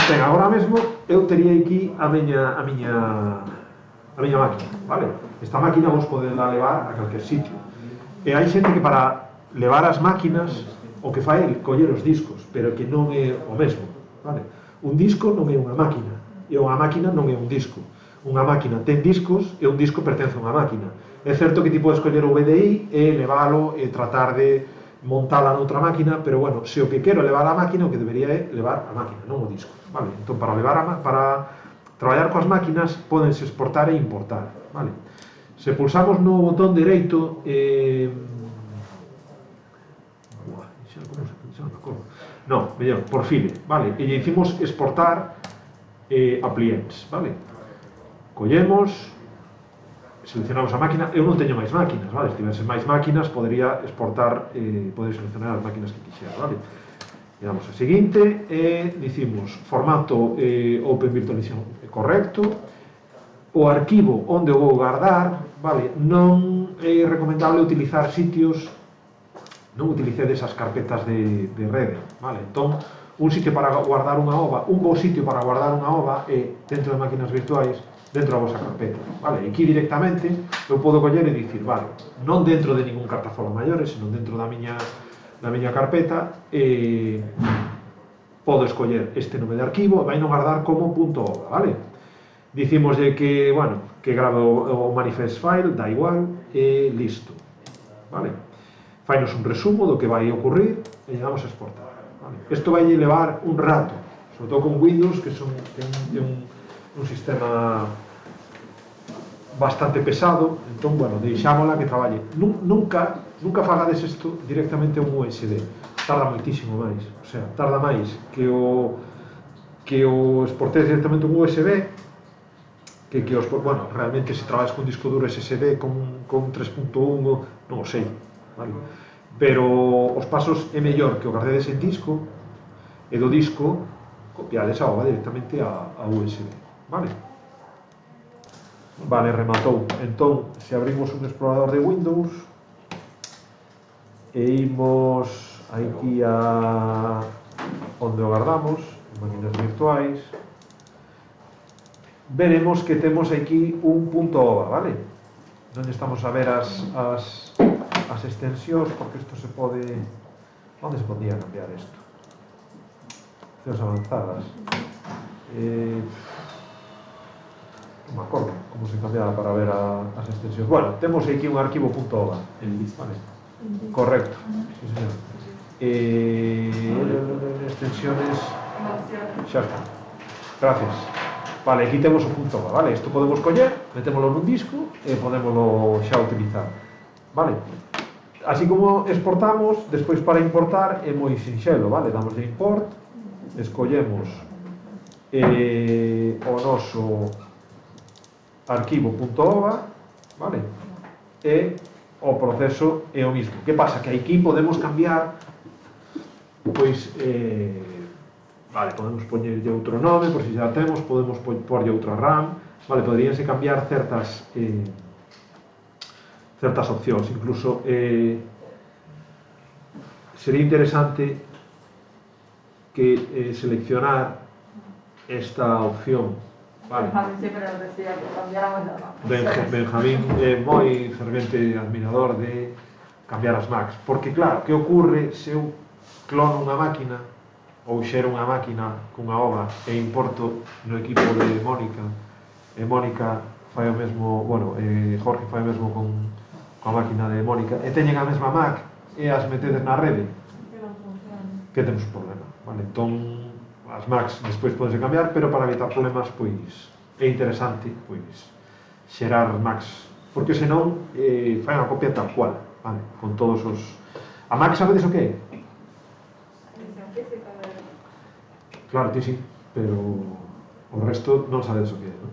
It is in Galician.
Ben, agora mesmo eu tería aquí a miña máquina, vale? Esta máquina vos podela levar a calquer sitio. E hai xente que para levar as máquinas o que fai é coller os discos, pero que non é o mesmo, vale? Un disco non é unha máquina, e unha máquina non é un disco. Unha máquina ten discos e un disco pertence a unha máquina. É certo que ti podes coller o VDI e leválo e tratar de montala noutra máquina, pero bueno, se o que quero é levar a máquina, o que debería é levar a máquina, non o disco, vale? Entón, para traballar coas máquinas, podense exportar e importar, vale? Se pulsamos no botón dereito, no, mellor, por file, vale? E lle dicimos exportar appliance, vale? Collemos, seleccionamos a máquina. Eu non teño máis máquinas, vale? Se tivese máis máquinas, podería exportar, poder seleccionar as máquinas que quixera, vale? E damos a seguinte e dicimos formato Open Virtualization correcto. O arquivo onde o vou guardar, vale? Non é recomendable utilizar sitios, non utilicedes as carpetas de rede, vale? Entón, un sitio para guardar unha OVA, un bo sitio para guardar unha OVA é dentro de máquinas virtuais, dentro da vosa carpeta, vale? E aquí directamente eu podo coller e dicir, vale, non dentro de ningún cartafola maiores, senón dentro da miña carpeta, podo escoller este nome de arquivo e vai non guardar como .ova, vale? Dicimoslle que, bueno, que grabe o manifest file, da igual, e listo, vale? Fainos un resumo do que vai ocurrir e lle damos a exportar, vale? Isto vai levar un rato, sobre todo con Windows, que ten un sistema bastante pesado, entón, bueno, deixámola que traballe. Nunca fagades isto directamente a un USB, tarda moitísimo máis, o sea, tarda máis que o exportedes directamente a un USB, bueno, realmente se traballas con disco duro SSD con 3.1, non o sei, vale? Pero os pasos é mellor que o gardedes en disco e do disco copiades a OVA directamente a USB, vale? Vale, rematou. Entón, se abrimos un explorador de Windows e imos aquí a onde o guardamos, en máquinas virtuais, veremos que temos aquí un .ova, vale? Non estamos a ver as extensións, porque isto se pode... Onde se podía cambiar isto? Opcións avanzadas. Non me acordo como se cambiaba para ver as extensións. Bueno, temos aquí un arquivo .ova. Vale. Correcto. Sí, señor. Extensiones... Xa está. Gracias. Vale, aquí temos o .ova, vale? Isto podemos coller, metémolo nun disco e podémolo xa utilizar, vale? Así como exportamos, despois para importar é moi sinxelo, vale? Damos de import, escollemos o noso arquivo .ova, vale? E o proceso é o mismo. Que pasa? Que aquí podemos cambiar, pois, vale, podemos poñerlle outro nome, por si xa temos, podemos porlle outra RAM, vale, poderíanse cambiar certas opcións, incluso sería interesante que seleccionar esta opción, vale? Benjamín siempre nos decía que cambiáramos la RAM. Benjamín é moi fervente admirador de cambiar as Macs, porque claro, que ocorre se eu clono unha máquina ou xero unha máquina cunha OVA e importo no equipo de Mónica, e Mónica fai o mesmo, bueno, Jorge fai o mesmo con a máquina de Mónica, e teñen a mesma Mac e as metedes na rede, que temos un problema, vale? Entón, as Macs despois podense cambiar, pero para evitar problemas, pois, é interesante, pois, xerar Macs, porque senón fai unha copia tal cual, vale? Con todos os... A Mac sabedes o que é? Claro, ti sí, pero o resto non sabedes o que é, non?